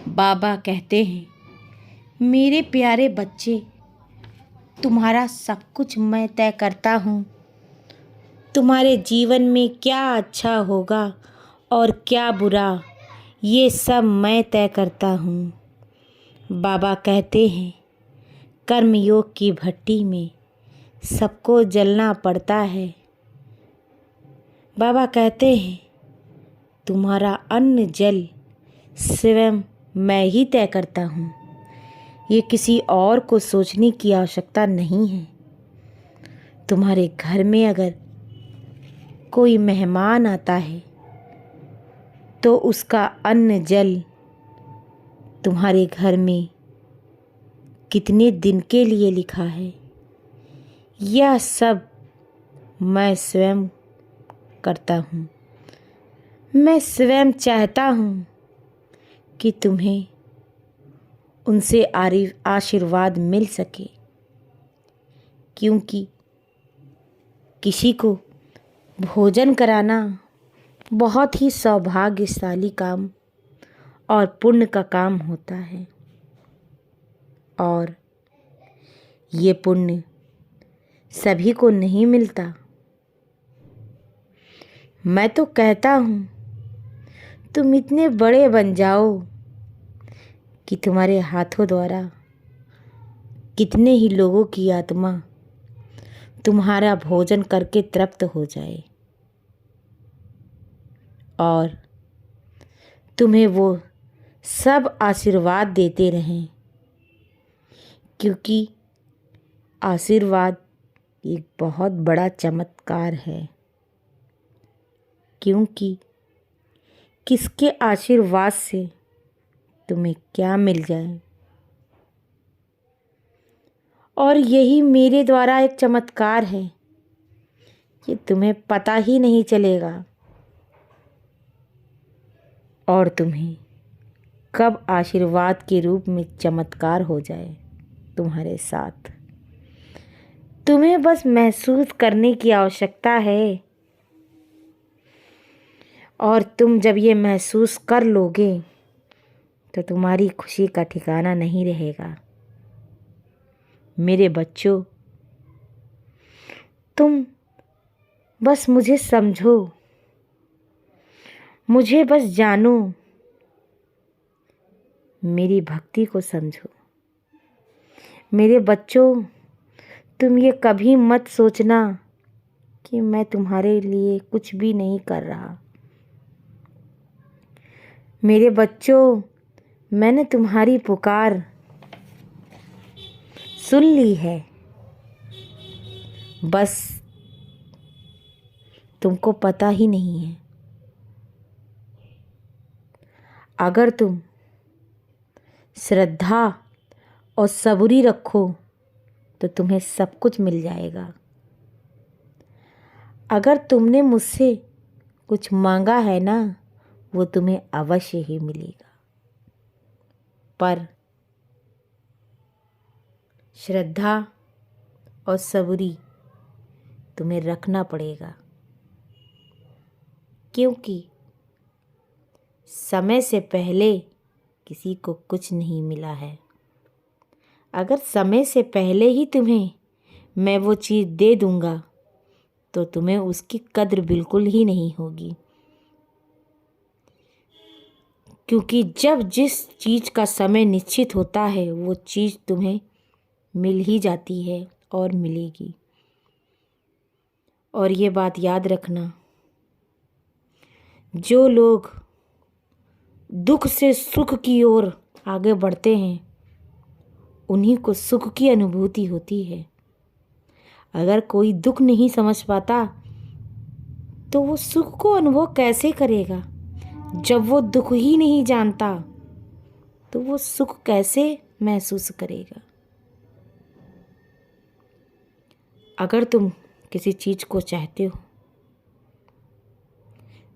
बाबा कहते हैं, मेरे प्यारे बच्चे, तुम्हारा सब कुछ मैं तय करता हूँ। तुम्हारे जीवन में क्या अच्छा होगा और क्या बुरा, ये सब मैं तय करता हूँ। बाबा कहते हैं, कर्मयोग की भट्टी में सबको जलना पड़ता है। बाबा कहते हैं, तुम्हारा अन्न जल स्वयं मैं ही तय करता हूँ। ये किसी और को सोचने की आवश्यकता नहीं है। तुम्हारे घर में अगर कोई मेहमान आता है तो उसका अन्न जल तुम्हारे घर में कितने दिन के लिए लिखा है, यह सब मैं स्वयं करता हूँ। मैं स्वयं चाहता हूँ कि तुम्हें उनसे आशीर्वाद मिल सके, क्योंकि किसी को भोजन कराना बहुत ही सौभाग्यशाली काम और पुण्य का काम होता है। और ये पुण्य सभी को नहीं मिलता। मैं तो कहता हूँ, तुम इतने बड़े बन जाओ कि तुम्हारे हाथों द्वारा कितने ही लोगों की आत्मा तुम्हारा भोजन करके तृप्त हो जाए और तुम्हें वो सब आशीर्वाद देते रहें, क्योंकि आशीर्वाद एक बहुत बड़ा चमत्कार है। क्योंकि किसके आशीर्वाद से तुम्हें क्या मिल जाए, और यही मेरे द्वारा एक चमत्कार है। ये तुम्हें पता ही नहीं चलेगा और तुम्हें कब आशीर्वाद के रूप में चमत्कार हो जाए तुम्हारे साथ। तुम्हें बस महसूस करने की आवश्यकता है, और तुम जब ये महसूस कर लोगे तो तुम्हारी खुशी का ठिकाना नहीं रहेगा। मेरे बच्चों, तुम बस मुझे समझो, मुझे बस जानो, मेरी भक्ति को समझो। मेरे बच्चों, तुम ये कभी मत सोचना कि मैं तुम्हारे लिए कुछ भी नहीं कर रहा। मेरे बच्चों, मैंने तुम्हारी पुकार सुन ली है। बस तुमको पता ही नहीं है। अगर तुम श्रद्धा और सबूरी रखो तो तुम्हें सब कुछ मिल जाएगा। अगर तुमने मुझसे कुछ मांगा है ना, वो तुम्हें अवश्य ही मिलेगा। पर श्रद्धा और सबूरी तुम्हें रखना पड़ेगा, क्योंकि समय से पहले किसी को कुछ नहीं मिला है। अगर समय से पहले ही तुम्हें मैं वो चीज़ दे दूंगा तो तुम्हें उसकी कद्र बिल्कुल ही नहीं होगी, क्योंकि जब जिस चीज़ का समय निश्चित होता है वो चीज़ तुम्हें मिल ही जाती है और मिलेगी। और ये बात याद रखना, जो लोग दुख से सुख की ओर आगे बढ़ते हैं उन्हीं को सुख की अनुभूति होती है। अगर कोई दुख नहीं समझ पाता तो वो सुख को अनुभव कैसे करेगा? जब वो दुख ही नहीं जानता तो वो सुख कैसे महसूस करेगा? अगर तुम किसी चीज़ को चाहते हो,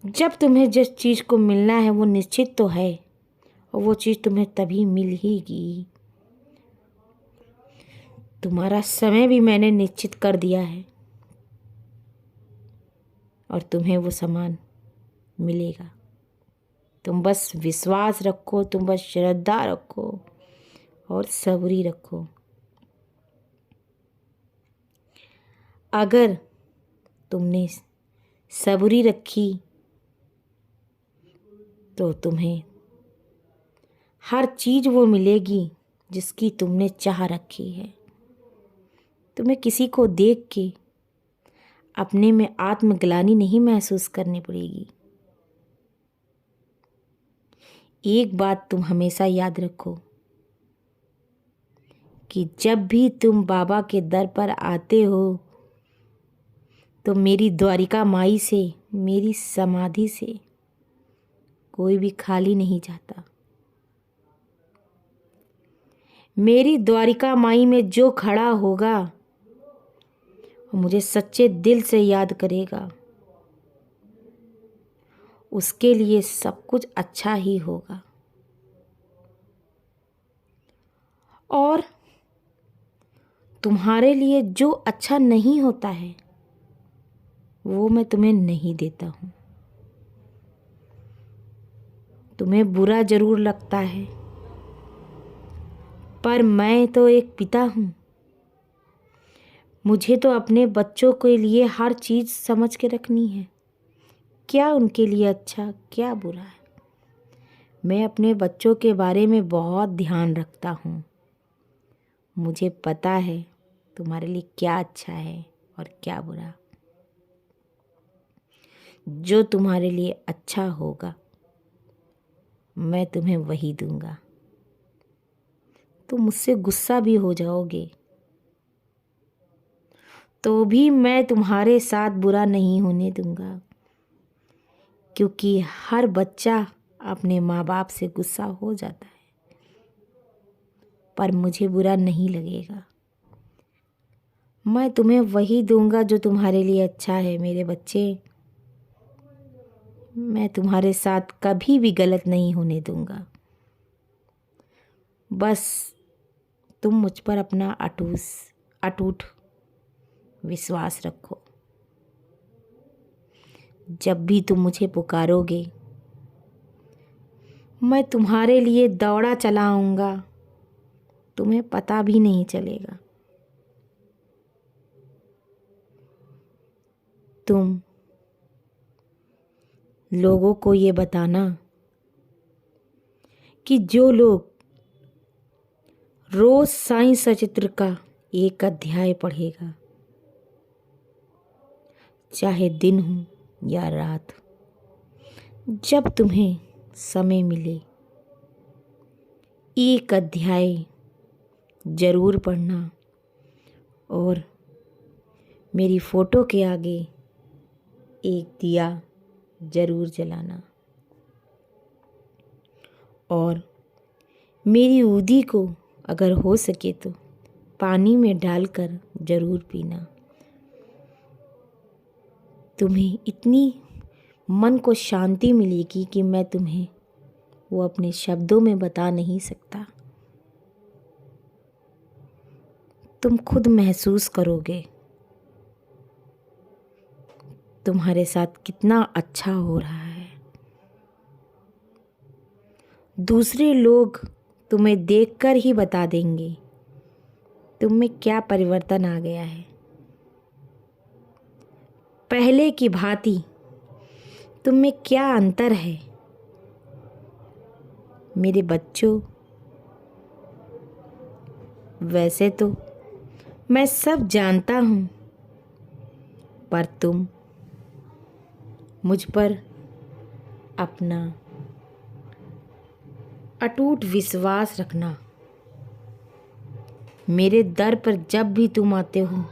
जब तुम्हें जिस चीज़ को मिलना है वो निश्चित तो है, और वो चीज़ तुम्हें तभी मिलेगी। तुम्हारा समय भी मैंने निश्चित कर दिया है और तुम्हें वो सामान मिलेगा। तुम बस विश्वास रखो, तुम बस श्रद्धा रखो और सब्री रखो। अगर तुमने सब्री रखी तो तुम्हें हर चीज़ वो मिलेगी जिसकी तुमने चाह रखी है। तुम्हें किसी को देख के अपने में आत्मग्लानि नहीं महसूस करनी पड़ेगी। एक बात तुम हमेशा याद रखो कि जब भी तुम बाबा के दर पर आते हो तो मेरी द्वारिका माई से, मेरी समाधि से कोई भी खाली नहीं जाता। मेरी द्वारिका माई में जो खड़ा होगा और मुझे सच्चे दिल से याद करेगा, उसके लिए सब कुछ अच्छा ही होगा। और तुम्हारे लिए जो अच्छा नहीं होता है वो मैं तुम्हें नहीं देता हूँ। तुम्हें बुरा जरूर लगता है, पर मैं तो एक पिता हूँ। मुझे तो अपने बच्चों के लिए हर चीज़ समझ के रखनी है, क्या उनके लिए अच्छा क्या बुरा है। मैं अपने बच्चों के बारे में बहुत ध्यान रखता हूँ। मुझे पता है तुम्हारे लिए क्या अच्छा है और क्या बुरा। जो तुम्हारे लिए अच्छा होगा मैं तुम्हें वही दूंगा। तुम मुझसे गुस्सा भी हो जाओगे तो भी मैं तुम्हारे साथ बुरा नहीं होने दूंगा, क्योंकि हर बच्चा अपने माँ बाप से गुस्सा हो जाता है, पर मुझे बुरा नहीं लगेगा। मैं तुम्हें वही दूंगा जो तुम्हारे लिए अच्छा है। मेरे बच्चे, मैं तुम्हारे साथ कभी भी गलत नहीं होने दूंगा। बस तुम मुझ पर अपना अटूट विश्वास रखो। जब भी तुम मुझे पुकारोगे मैं तुम्हारे लिए दौड़ा चला आऊँगा, तुम्हें पता भी नहीं चलेगा। तुम लोगों को ये बताना कि जो लोग रोज साईं सचित्र का एक अध्याय पढ़ेगा, चाहे दिन हो या रात, जब तुम्हें समय मिले एक अध्याय जरूर पढ़ना और मेरी फ़ोटो के आगे एक दिया जरूर जलाना और मेरी उदी को अगर हो सके तो पानी में डालकर जरूर पीना। तुम्हें इतनी मन को शांति मिलेगी कि मैं तुम्हें वो अपने शब्दों में बता नहीं सकता। तुम खुद महसूस करोगे तुम्हारे साथ कितना अच्छा हो रहा है। दूसरे लोग तुम्हें देखकर ही बता देंगे तुम में क्या परिवर्तन आ गया है। पहले की भांति तुम में क्या अंतर है। मेरे बच्चों, वैसे तो मैं सब जानता हूँ, पर तुम मुझ पर अपना अटूट विश्वास रखना। मेरे दर पर जब भी तुम आते हो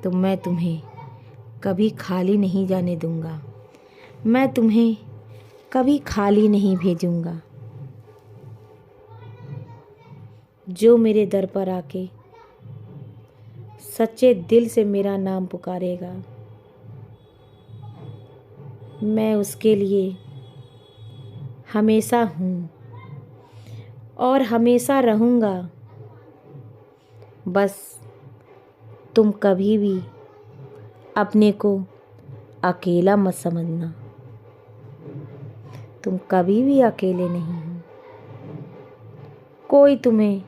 तो मैं तुम्हें कभी खाली नहीं जाने दूंगा। मैं तुम्हें कभी खाली नहीं भेजूंगा। जो मेरे दर पर आके सच्चे दिल से मेरा नाम पुकारेगा, मैं उसके लिए हमेशा हूँ और हमेशा रहूँगा। बस तुम कभी भी अपने को अकेला मत समझना। तुम कभी भी अकेले नहीं हो। कोई तुम्हें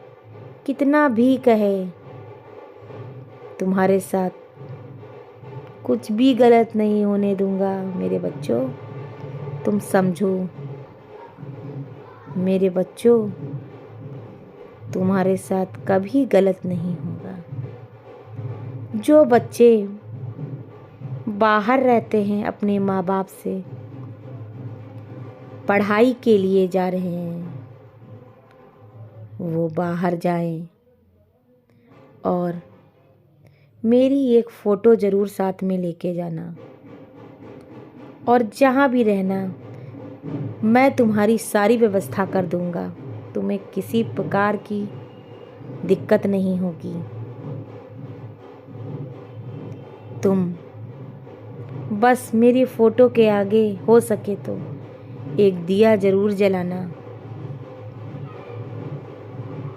कितना भी कहे, तुम्हारे साथ कुछ भी गलत नहीं होने दूंगा मेरे बच्चों। तुम समझो मेरे बच्चों, तुम्हारे साथ कभी गलत नहीं होगा। जो बच्चे बाहर रहते हैं अपने माँ बाप से, पढ़ाई के लिए जा रहे हैं, वो बाहर जाएं और मेरी एक फ़ोटो ज़रूर साथ में लेके जाना। और जहाँ भी रहना, मैं तुम्हारी सारी व्यवस्था कर दूंगा। तुम्हें किसी प्रकार की दिक्कत नहीं होगी। तुम बस मेरी फ़ोटो के आगे हो सके तो एक दिया ज़रूर जलाना।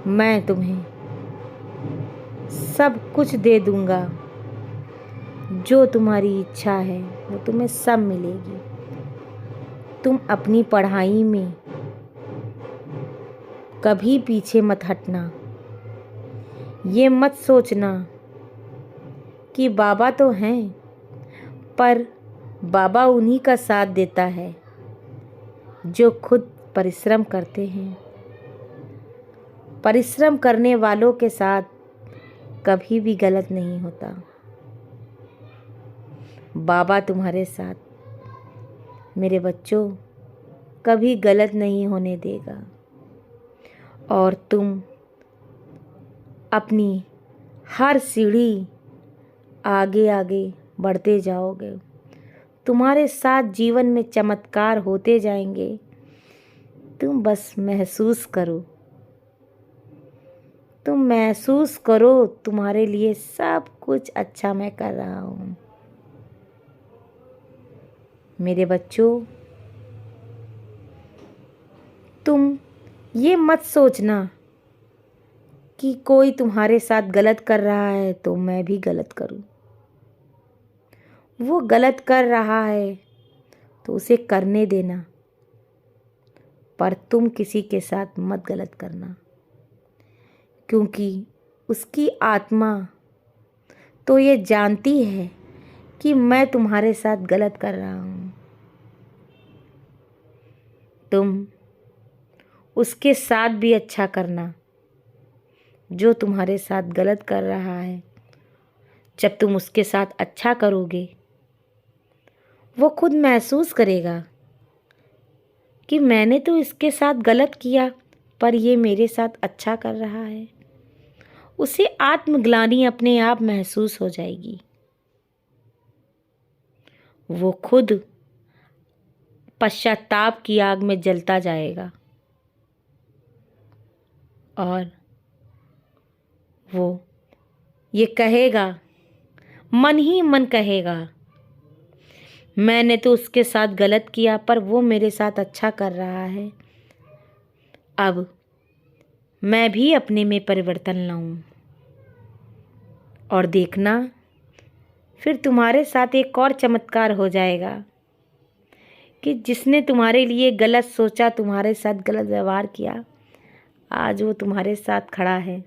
मैं तुम्हें सब कुछ दे दूंगा, जो तुम्हारी इच्छा है वो तुम्हें सब मिलेगी। तुम अपनी पढ़ाई में कभी पीछे मत हटना। ये मत सोचना कि बाबा तो हैं, पर बाबा उन्हीं का साथ देता है जो खुद परिश्रम करते हैं। परिश्रम करने वालों के साथ कभी भी गलत नहीं होता। बाबा तुम्हारे साथ मेरे बच्चों कभी गलत नहीं होने देगा। और तुम अपनी हर सीढ़ी आगे आगे बढ़ते जाओगे। तुम्हारे साथ जीवन में चमत्कार होते जाएंगे। तुम बस महसूस करो, तुम महसूस करो, तुम्हारे लिए सब कुछ अच्छा मैं कर रहा हूँ। मेरे बच्चों, तुम ये मत सोचना कि कोई तुम्हारे साथ गलत कर रहा है तो मैं भी गलत करूँ। वो गलत कर रहा है तो उसे करने देना, पर तुम किसी के साथ मत गलत करना, क्योंकि उसकी आत्मा तो ये जानती है कि मैं तुम्हारे साथ गलत कर रहा हूँ। तुम उसके साथ भी अच्छा करना जो तुम्हारे साथ गलत कर रहा है। जब तुम उसके साथ अच्छा करोगे, वो खुद महसूस करेगा कि मैंने तो इसके साथ गलत किया पर ये मेरे साथ अच्छा कर रहा है। उसे आत्मग्लानि अपने आप महसूस हो जाएगी। वो खुद पश्चाताप की आग में जलता जाएगा और वो ये कहेगा, मन ही मन कहेगा, मैंने तो उसके साथ गलत किया पर वो मेरे साथ अच्छा कर रहा है। अब मैं भी अपने में परिवर्तन लाऊं। और देखना, फिर तुम्हारे साथ एक और चमत्कार हो जाएगा कि जिसने तुम्हारे लिए गलत सोचा, तुम्हारे साथ गलत व्यवहार किया, आज वो तुम्हारे साथ खड़ा है।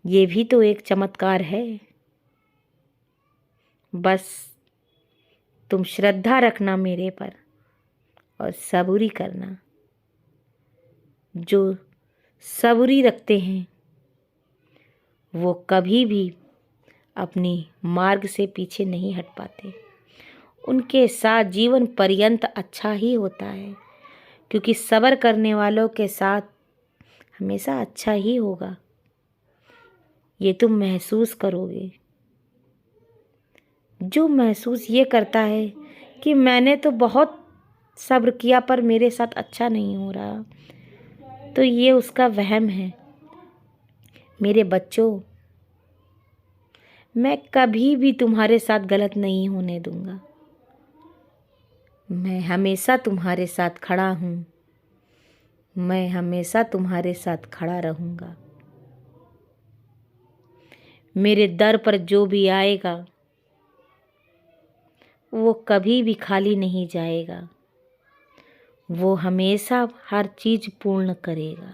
ये भी तो एक चमत्कार है। बस तुम श्रद्धा रखना मेरे पर और सबूरी करना। जो सबूरी रखते हैं वो कभी भी अपनी मार्ग से पीछे नहीं हट पाते। उनके साथ जीवन पर्यंत अच्छा ही होता है, क्योंकि सब्र करने वालों के साथ हमेशा अच्छा ही होगा। ये तुम महसूस करोगे। जो महसूस ये करता है कि मैंने तो बहुत सब्र किया पर मेरे साथ अच्छा नहीं हो रहा, तो ये उसका वहम है। मेरे बच्चों, मैं कभी भी तुम्हारे साथ गलत नहीं होने दूंगा। मैं हमेशा तुम्हारे साथ खड़ा हूँ। मैं हमेशा तुम्हारे साथ खड़ा रहूँगा। मेरे दर पर जो भी आएगा वो कभी भी खाली नहीं जाएगा। वो हमेशा हर चीज़ पूर्ण करेगा।